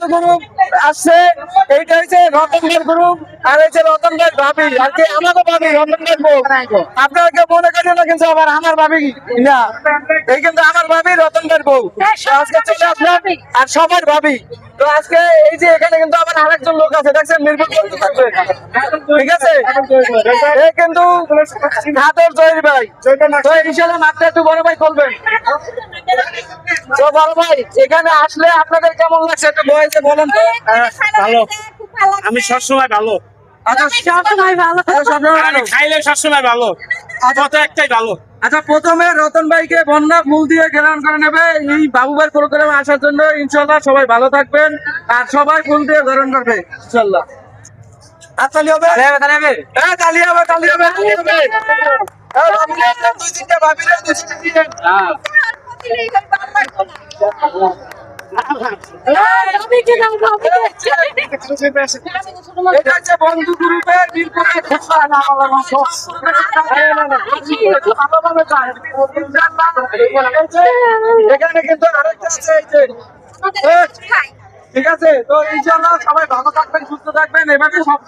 Group আসছে, এইটা হচ্ছে রতনদের গ্রুপ আর হচ্ছে রতনদের ভাবি আর কি আমাকে ভাবি রতনদের বউ। আপনারা কেউ মনে করেন না কিন্তু আবার আমার ভাবি না, এই কিন্তু আমার ভাবি রতনদের বউ। তো আজকে চলে আসলাম আর সবার ভাবি। তো আজকে এই যে এখানে কিন্তু আবার আরেকজন লোক আছে, দেখছেন নির্ভর করতে থাকবে, ঠিক আছে? এই কিন্তু ঘাতর জয়ের ভাই। তো ইনশাল্লাহ মাত্র একটু বড় ভাই করবেন। তো বড় ভাই এখানে আসলে আপনাদের কেমন লাগছে একটু বয়সে বলেন তো। ভালো, আমি সবসময় ভালো। আচ্ছা সবসময় ভালো, সবসময় ভালো। খাইলে সবসময় ভালো, কত একটাই ভালো। আচ্ছা প্রথমে রতন ভাইকে বন্যা ফুল দিয়ে গ্রহণ করে নেবে এই বাবু ভাই প্রোগ্রামে আসার জন্য। ইনশাল্লাহ সবাই ভালো থাকবেন আর সবাই ফুল দিয়ে গ্রহণ করবে ইনশাল্লাহ। তালি হবে, তালি হবে, তালি হবে, তালি হবে। দুই তিনটা ভাবিলে দুই তিনটা এটা হচ্ছে বন্ধু গ্রুপের বিলকুল এখানে কিন্তু আরেকটা আছে এই যে, ঠিক আছে? তো ইনশাআল্লাহ সবাই ভালো থাকবেন, সুস্থ থাকবেন, এভাবে সব